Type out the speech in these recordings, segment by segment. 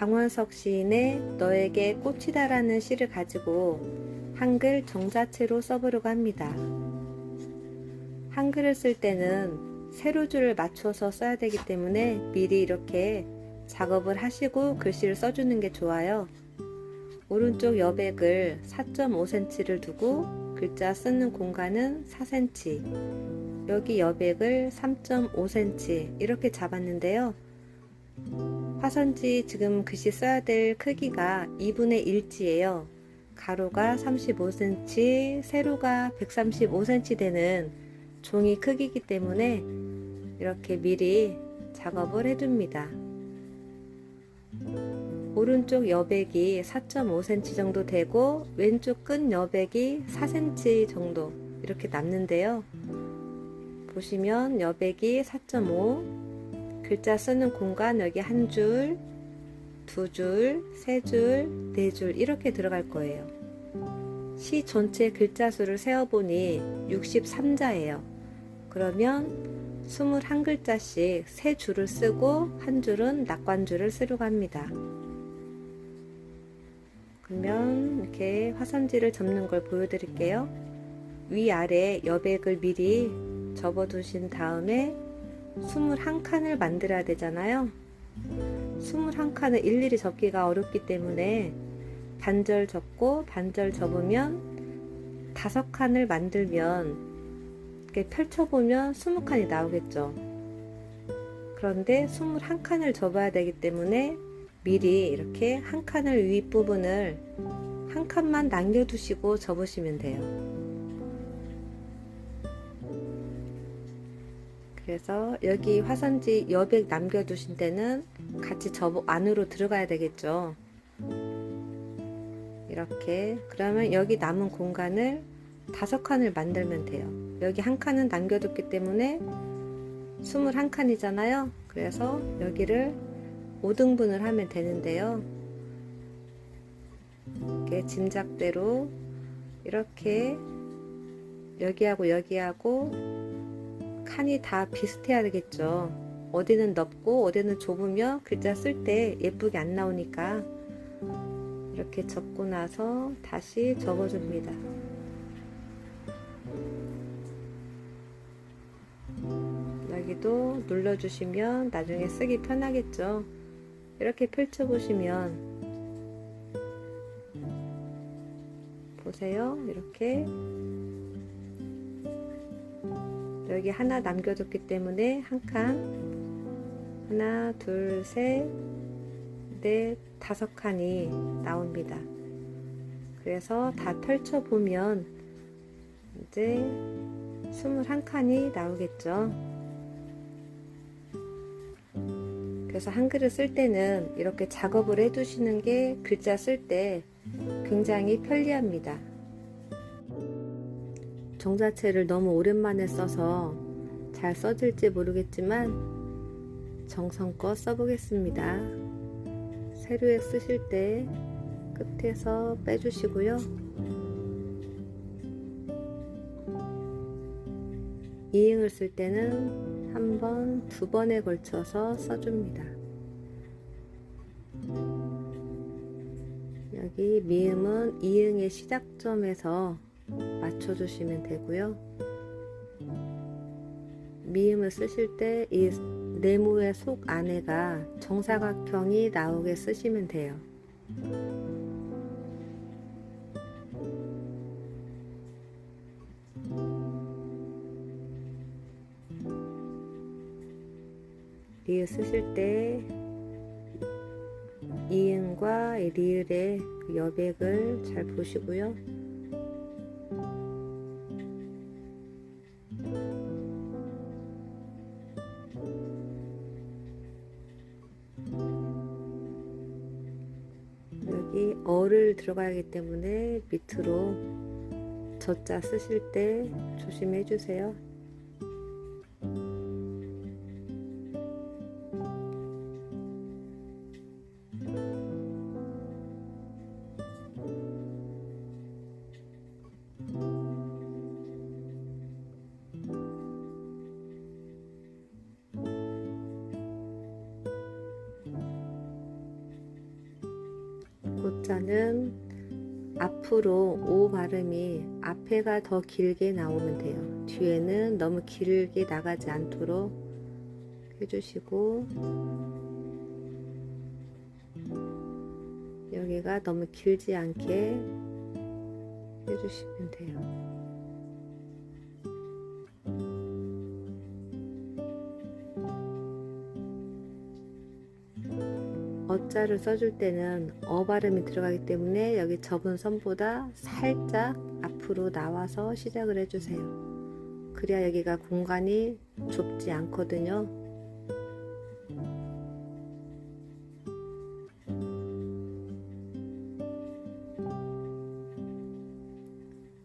강원석 시인의 너에게 꽃이다라는 시를 가지고 한글 정자체로 써보려고 합니다. 한글을 쓸 때는 세로줄을 맞춰서 써야 되기 때문에 미리 이렇게 작업을 하시고 글씨를 써주는 게 좋아요. 오른쪽 여백을 4.5cm를 두고 글자 쓰는 공간은 4cm, 여기 여백을 3.5cm 이렇게 잡았는데요. 화선지 지금 글씨 써야 될 크기가 2분의 1지예요. 가로가 35cm, 세로가 135cm 되는 종이 크기이기 때문에 이렇게 미리 작업을 해줍니다. 오른쪽 여백이 4.5cm 정도 되고 왼쪽 끝 여백이 4cm 정도 이렇게 남는데요. 보시면 여백이 4.5, 글자 쓰는 공간 여기 한 줄, 두 줄, 세 줄, 네 줄 이렇게 들어갈 거예요. 시 전체 글자 수를 세어보니 63자예요. 그러면 21글자씩 세 줄을 쓰고 한 줄은 낙관줄을 쓰려고 합니다. 그러면 이렇게 화선지를 접는 걸 보여드릴게요. 위아래 여백을 미리 접어 두신 다음에 21칸을 만들어야 되잖아요. 21칸을 일일이 접기가 어렵기 때문에 반절 접고 반절 접으면 5칸을 만들면 이렇게 펼쳐보면 20칸이 나오겠죠. 그런데 21칸을 접어야 되기 때문에 미리 이렇게 한 칸을 윗부분을 한 칸만 남겨두시고 접으시면 돼요. 그래서 여기 화선지 여백 남겨두신 데는 같이 안으로 들어가야 되겠죠. 이렇게 그러면 여기 남은 공간을 5칸을 만들면 돼요. 여기 한 칸은 남겨뒀기 때문에 21칸이잖아요. 그래서 여기를 5등분을 하면 되는데요. 이렇게 짐작대로 이렇게 여기하고 여기하고 칸이 다 비슷해야 되겠죠. 어디는 넓고 어디는 좁으면 글자 쓸 때 예쁘게 안 나오니까 이렇게 접고 나서 다시 접어줍니다. 여기도 눌러주시면 나중에 쓰기 편하겠죠. 이렇게 펼쳐보시면 보세요. 이렇게 여기 하나 남겨뒀기 때문에 한 칸, 하나, 둘, 셋, 넷, 5칸이 나옵니다. 그래서 다 펼쳐보면 이제 21칸이 나오겠죠. 그래서 한글을 쓸 때는 이렇게 작업을 해 두시는 게 글자 쓸 때 굉장히 편리합니다. 정자체를 너무 오랜만에 써서 잘 써질지 모르겠지만 정성껏 써보겠습니다. 세로에 쓰실 때 끝에서 빼주시고요. 이응을 쓸 때는 한 번, 2번에 걸쳐서 써줍니다. 여기 미음은 이응의 시작점에서 맞춰주시면 되고요. 미음을 쓰실 때 이 네모의 속 안에가 정사각형이 나오게 쓰시면 돼요. 리을 쓰실 때 이응과 리을의 여백을 잘 보시고요. 여기 어를 들어가야 하기 때문에 밑으로 저자 쓰실 때 조심해 주세요. 고자는 앞으로 오 발음이 앞에가 더 길게 나오면 돼요. 뒤에는 너무 길게 나가지 않도록 해주시고, 여기가 너무 길지 않게 해주시면 돼요. 어자를 써줄 때는 어 발음이 들어가기 때문에 여기 접은 선보다 살짝 앞으로 나와서 시작을 해주세요. 그래야 여기가 공간이 좁지 않거든요.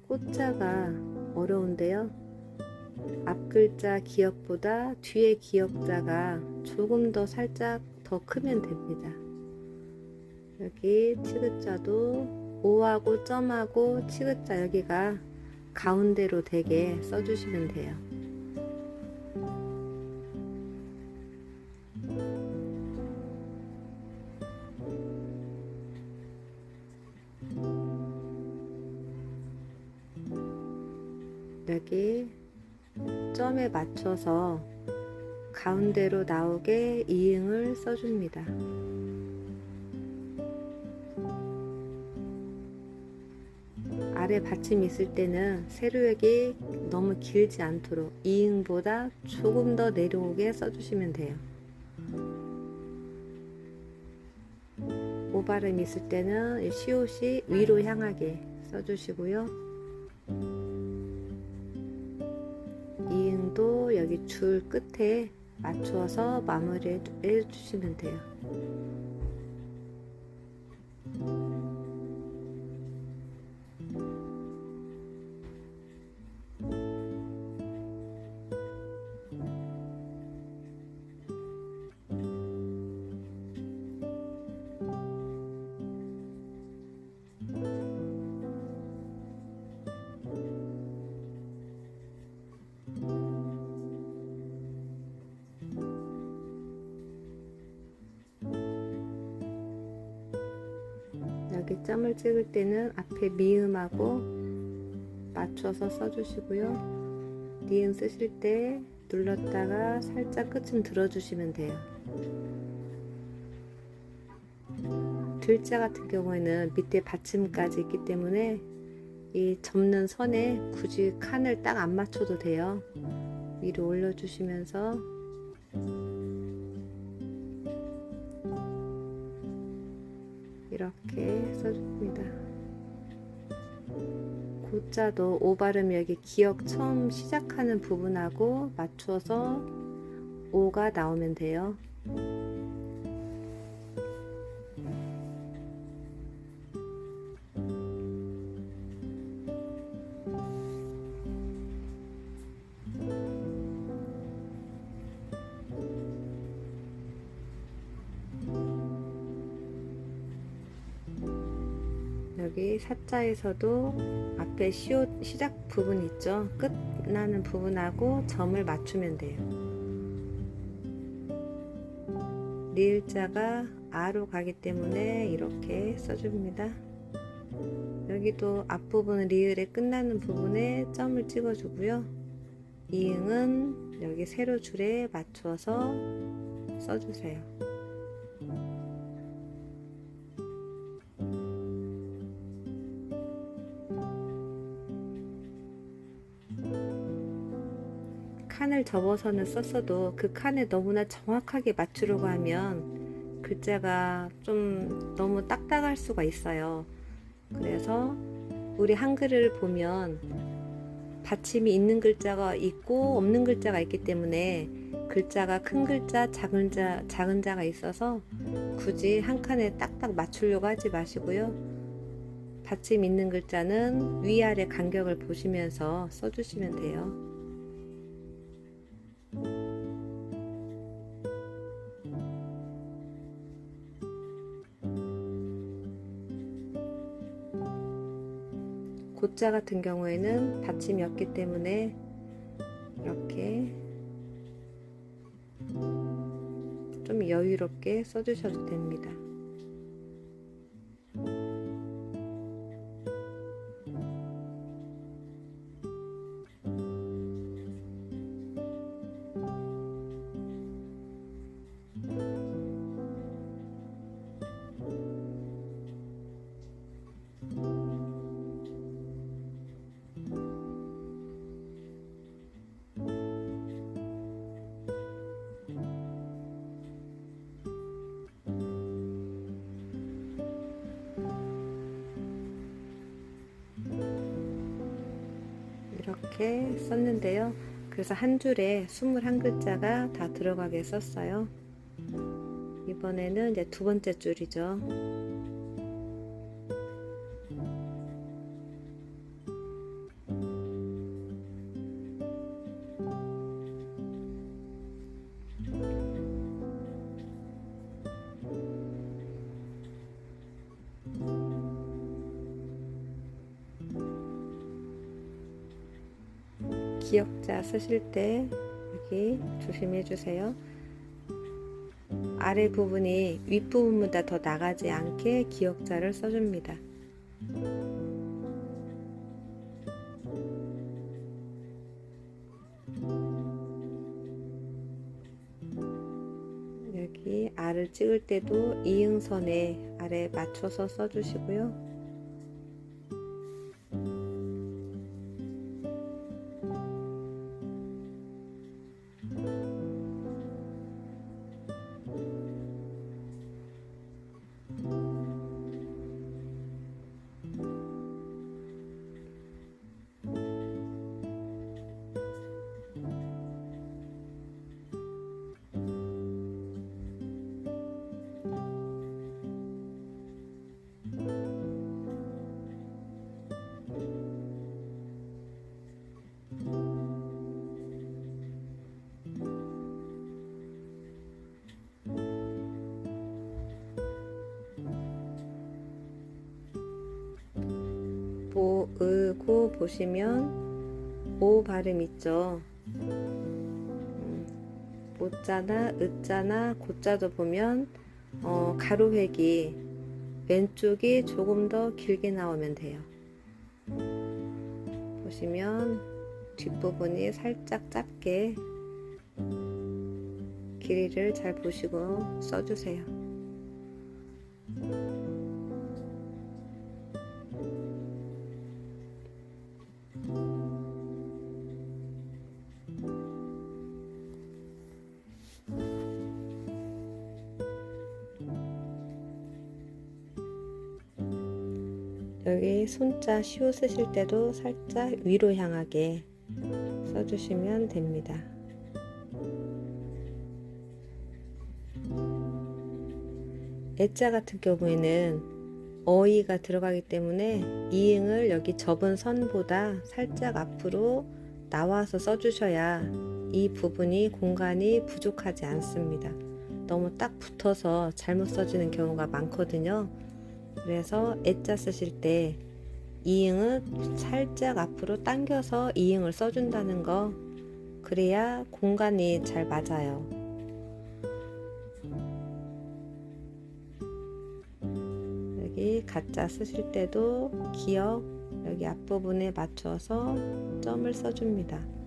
꽃자가 어려운데요. 앞 글자 기역보다 뒤에 기역자가 조금 더 살짝 더 크면 됩니다. 여기 치읓자도 오하고 점하고 치읓자 여기가 가운데로 되게 써주시면 돼요. 여기 점에 맞춰서 가운데로 나오게 이응을 써줍니다. 아래 받침이 있을 때는 세로역이 너무 길지 않도록 이응보다 조금 더 내려오게 써주시면 돼요. 오 발음이 있을 때는 시옷이 위로 향하게 써주시고요. 이응도 여기 줄 끝에 맞춰서 마무리 해주시면 돼요. 여기 점을 찍을 때는 앞에 미음하고 맞춰서 써주시고요. 니은 쓰실 때 눌렀다가 살짝 끝좀 들어주시면 돼요. 들자 같은 경우에는 밑에 받침까지 있기 때문에 이 접는 선에 굳이 칸을 딱 안 맞춰도 돼요. 위로 올려주시면서 이렇게 써줍니다. 고자도 오 발음 여기 기역 처음 시작하는 부분하고 맞춰서 오가 나오면 돼요. 여기 사자에서도 앞에 시옷 시작 부분 있죠? 끝나는 부분하고 점을 맞추면 돼요. 리을자가 아로 가기 때문에 이렇게 써줍니다. 여기도 앞부분 리을에 끝나는 부분에 점을 찍어주고요. 이응은 여기 세로 줄에 맞춰서 써주세요. 칸을 접어서는 썼어도 그 칸에 너무나 정확하게 맞추려고 하면 글자가 좀 너무 딱딱할 수가 있어요. 그래서 우리 한글을 보면 받침이 있는 글자가 있고 없는 글자가 있기 때문에 글자가 큰 글자, 작은 자가 있어서 굳이 한 칸에 딱딱 맞추려고 하지 마시고요. 받침 있는 글자는 위아래 간격을 보시면서 써주시면 돼요. 고자 같은 경우에는 받침이 없기 때문에 이렇게 좀 여유롭게 써주셔도 됩니다. 이렇게 썼는데요. 그래서 한 줄에 21글자가 다 들어가게 썼어요. 이번에는 이제 두 번째 줄이죠. 기역자 쓰실 때 여기 조심해 주세요. 아래 부분이 윗부분보다 더 나가지 않게 기역자를 써줍니다. 여기 알을 찍을 때도 이응선에 아래 맞춰서 써주시고요. 보, 으, 고 보시면 오 발음 있죠. 오자나 으자나 고자도 보면 가로획이 왼쪽이 조금 더 길게 나오면 돼요. 보시면 뒷부분이 살짝 짧게 길이를 잘 보시고 써주세요. 여기 손자 시옷 쓰실 때도 살짝 위로 향하게 써주시면 됩니다. 애자 같은 경우에는 어이가 들어가기 때문에 이응을 여기 접은 선보다 살짝 앞으로 나와서 써주셔야 이 부분이 공간이 부족하지 않습니다. 너무 딱 붙어서 잘못 써지는 경우가 많거든요. 그래서 애자 쓰실 때 이응은 살짝 앞으로 당겨서 이응을 써준다는 거, 그래야 공간이 잘 맞아요. 여기 가짜 쓰실 때도 기역 여기 앞부분에 맞춰서 점을 써줍니다.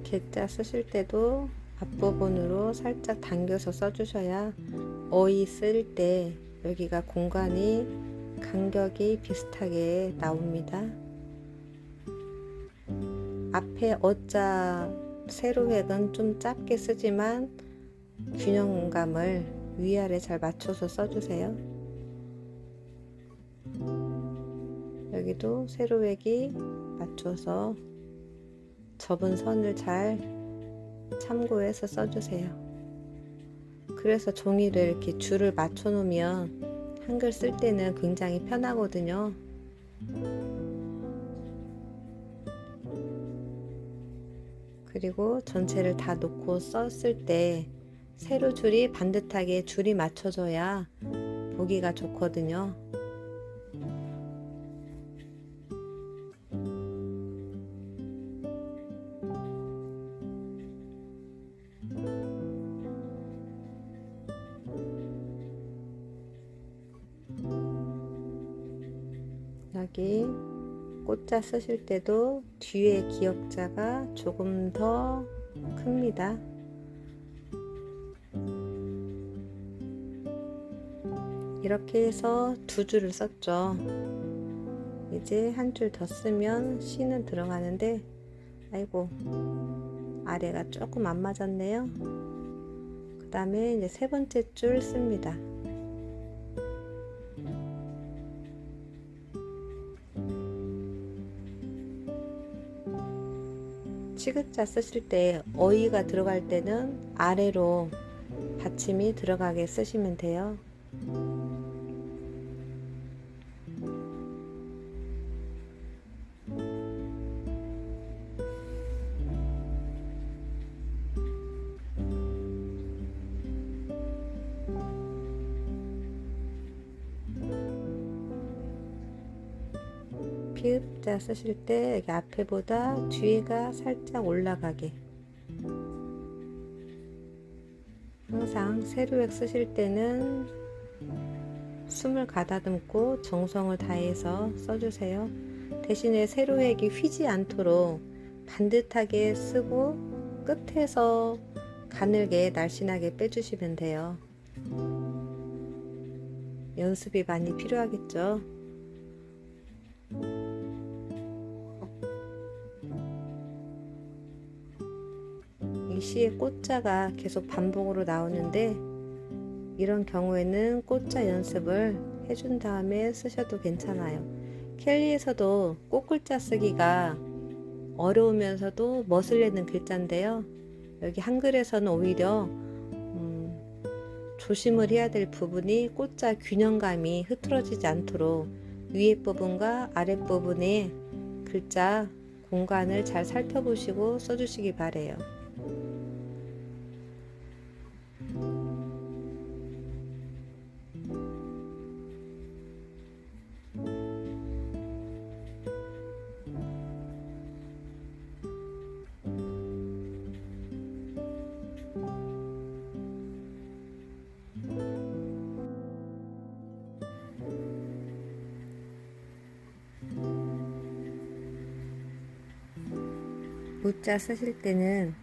개자 쓰실 때도 앞부분으로 살짝 당겨서 써주셔야 어이 쓸 때 여기가 공간이 간격이 비슷하게 나옵니다. 앞에 어자 세로획은 좀 짧게 쓰지만 균형감을 위아래 잘 맞춰서 써주세요. 여기도 세로획이 맞춰서 접은 선을 잘 참고해서 써주세요. 그래서 종이를 이렇게 줄을 맞춰 놓으면 한글 쓸 때는 굉장히 편하거든요. 그리고 전체를 다 놓고 썼을 때 세로 줄이 반듯하게 줄이 맞춰져야 보기가 좋거든요. 여기 꽃자 쓰실 때도 뒤에 기역자가 조금 더 큽니다. 이렇게 해서 두 줄을 썼죠. 이제 한 줄 더 쓰면 C는 들어가는데, 아이고, 아래가 조금 안 맞았네요. 그 다음에 이제 세 번째 줄 씁니다. 시귿자 쓰실 때 어이가 들어갈 때는 아래로 받침이 들어가게 쓰시면 돼요. 피읍자 쓰실 때 여기 앞에보다 뒤에가 살짝 올라가게, 항상 세로획 쓰실 때는 숨을 가다듬고 정성을 다해서 써주세요. 대신에 세로획이 휘지 않도록 반듯하게 쓰고 끝에서 가늘게 날씬하게 빼주시면 돼요. 연습이 많이 필요하겠죠. 이 시의 꽃자가 계속 반복으로 나오는데, 이런 경우에는 꽃자 연습을 해준 다음에 쓰셔도 괜찮아요. 켈리에서도 꽃글자 쓰기가 어려우면서도 멋을 내는 글자인데요. 여기 한글에서는 오히려 조심을 해야 될 부분이 꽃자 균형감이 흐트러지지 않도록 위에 부분과 아랫 부분의 글자 공간을 잘 살펴보시고 써주시기 바래요. 무자 쓰실 때는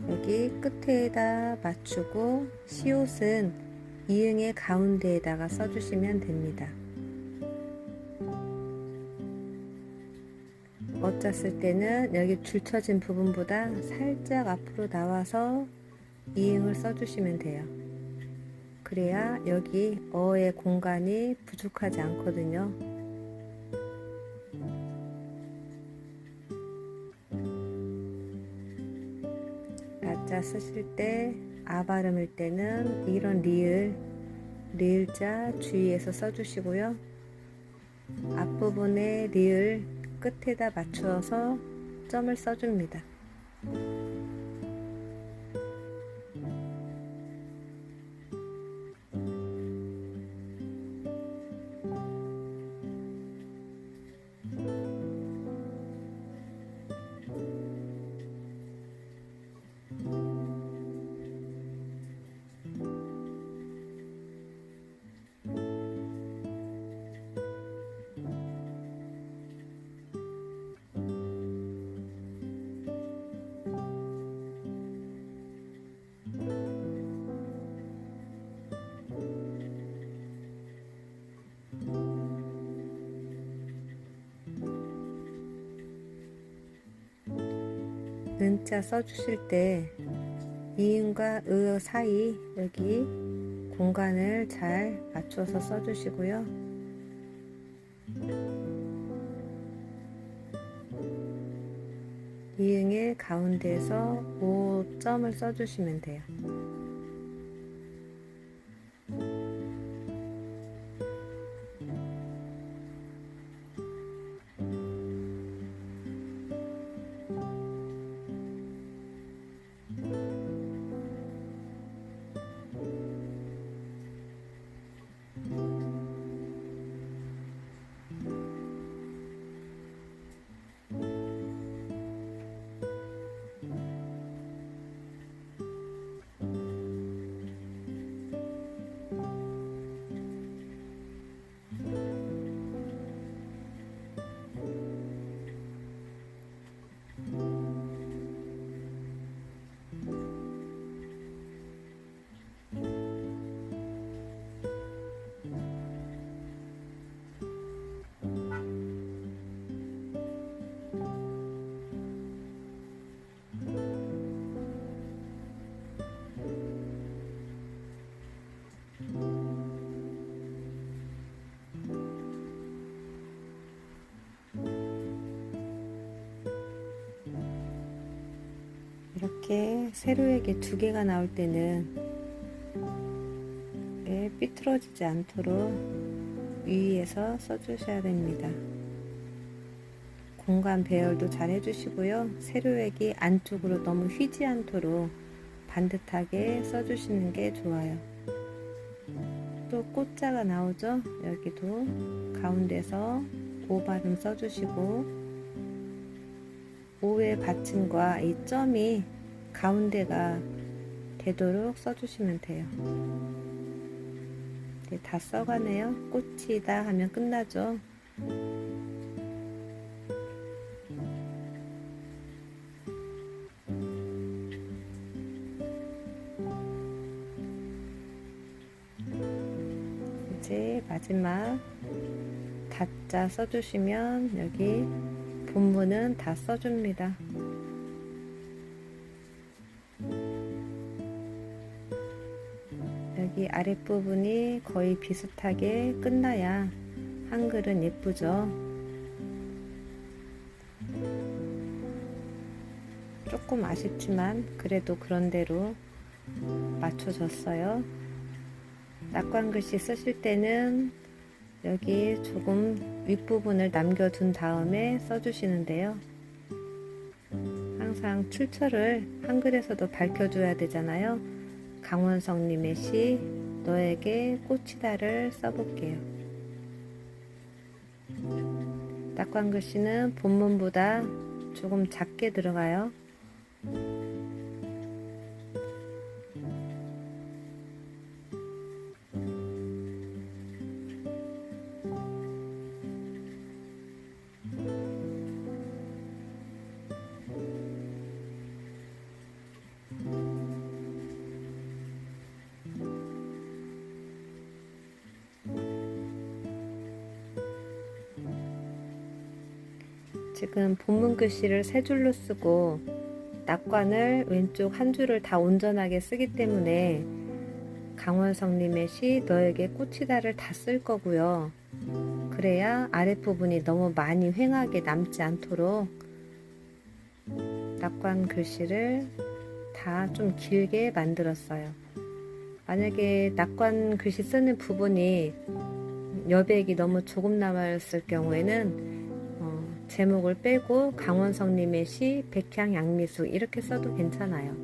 여기 끝에다 맞추고 시옷은 이응의 가운데에다가 써주시면 됩니다. 어자 쓸 때는 여기 줄쳐진 부분보다 살짝 앞으로 나와서 이응을 써주시면 돼요. 그래야 여기 어의 공간이 부족하지 않거든요. 라자 쓰실 때 아 발음일 때는 이런 리을자 주의해서 써주시고요. 앞부분에 리을 끝에다 맞춰서 점을 써줍니다. 은자 써주실 때 이음과 의 사이 여기 공간을 잘 맞춰서 써주시고요. 이응의 가운데에서 5점을 써주시면 돼요. 이렇게 세로에게 2개가 나올 때는 삐뚤어지지 않도록 위에서 써주셔야 됩니다. 공간 배열도 잘 해주시고요. 세로액이 안쪽으로 너무 휘지 않도록 반듯하게 써주시는 게 좋아요. 또 꽃자가 나오죠? 여기도 가운데서 오 발음 써주시고, 오의 받침과 이 점이 가운데가 되도록 써주시면 돼요. 네, 다 써가네요. 꽃이다 하면 끝나죠. 이제 마지막 다자 써주시면 여기 본문은 다 써줍니다. 여기 아랫부분이 거의 비슷하게 끝나야 한글은 예쁘죠. 조금 아쉽지만 그래도 그런대로 맞춰졌어요. 낙관글씨 쓰실 때는 여기 조금 윗부분을 남겨둔 다음에 써주시는데요. 항상 출처를 한글에서도 밝혀줘야 되잖아요. 강원성님의 시 너에게 꽃이다를 써볼게요. 낙관글씨는 본문보다 조금 작게 들어가요. 지금 본문 글씨를 3줄로 쓰고 낙관을 왼쪽 한 줄을 다 온전하게 쓰기 때문에 강원성님의 시 너에게 꽃이다를 다 쓸 거고요. 그래야 아랫부분이 너무 많이 휑하게 남지 않도록 낙관 글씨를 다 좀 길게 만들었어요. 만약에 낙관 글씨 쓰는 부분이 여백이 너무 조금 남았을 경우에는 제목을 빼고 강원성님의 시 백향양미수 이렇게 써도 괜찮아요.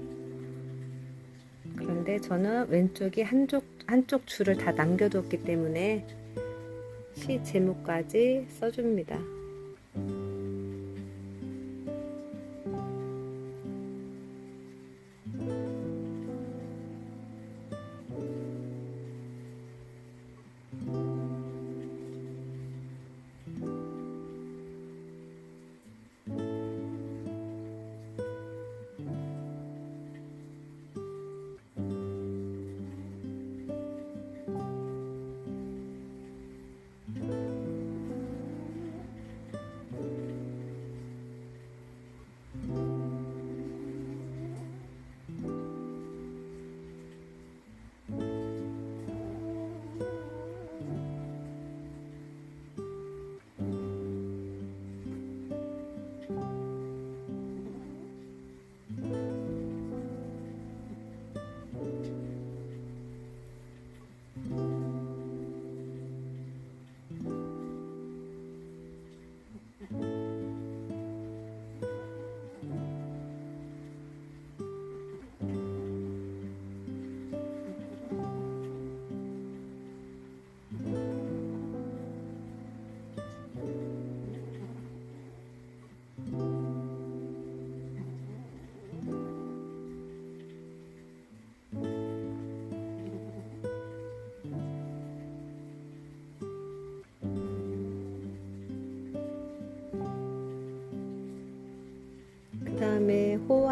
그런데 저는 왼쪽이 한쪽 줄을 다 남겨뒀기 때문에 시 제목까지 써줍니다.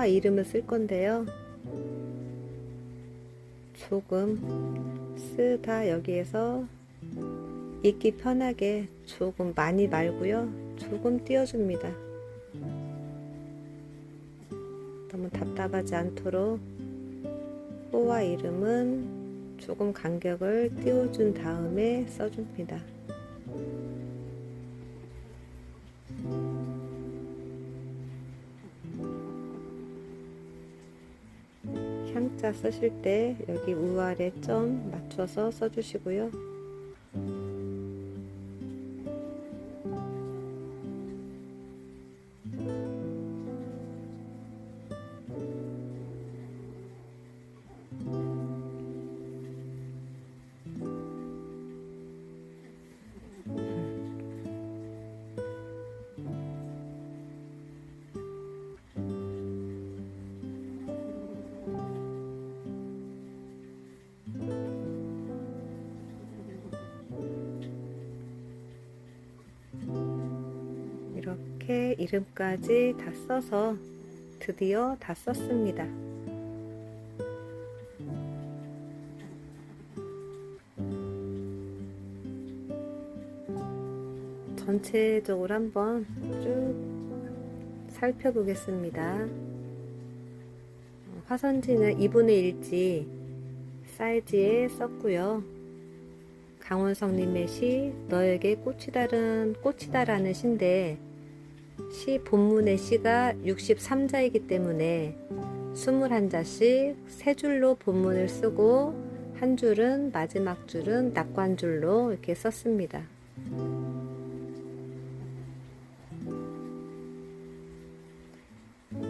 호와 이름을 쓸 건데요. 조금 쓰다 여기에서 읽기 편하게 조금 많이 말고요. 조금 띄워줍니다. 너무 답답하지 않도록 호와 이름은 조금 간격을 띄워준 다음에 써줍니다. 향자 쓰실 때 여기 우아래 점 맞춰서 써주시고요. 이렇게 이름까지 다 써서 드디어 다 썼습니다. 전체적으로 한번 쭉 살펴보겠습니다. 화선지는 2분의 1지 사이즈에 썼고요. 강원성님의 시 너에게 꽃이다라는 시인데 시 본문의 시가 63자이기 때문에 21자씩 3줄로 본문을 쓰고 한 줄은 마지막 줄은 낙관줄로 이렇게 썼습니다.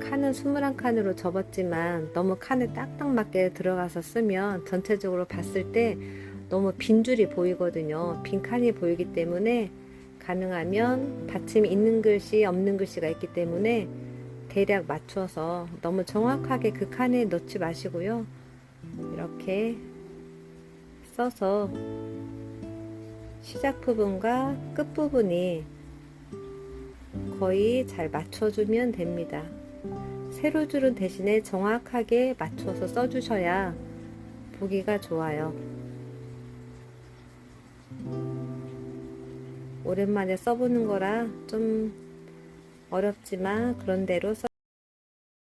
칸은 21칸으로 접었지만 너무 칸에 딱딱 맞게 들어가서 쓰면 전체적으로 봤을 때 너무 빈 줄이 보이거든요. 빈 칸이 보이기 때문에 가능하면 받침이 있는 글씨 없는 글씨가 있기 때문에 대략 맞춰서 너무 정확하게 그 칸에 넣지 마시고요. 이렇게 써서 시작 부분과 끝 부분이 거의 잘 맞춰주면 됩니다. 세로줄은 대신에 정확하게 맞춰서 써주셔야 보기가 좋아요. 오랜만에 써보는 거라 좀 어렵지만 그런 대로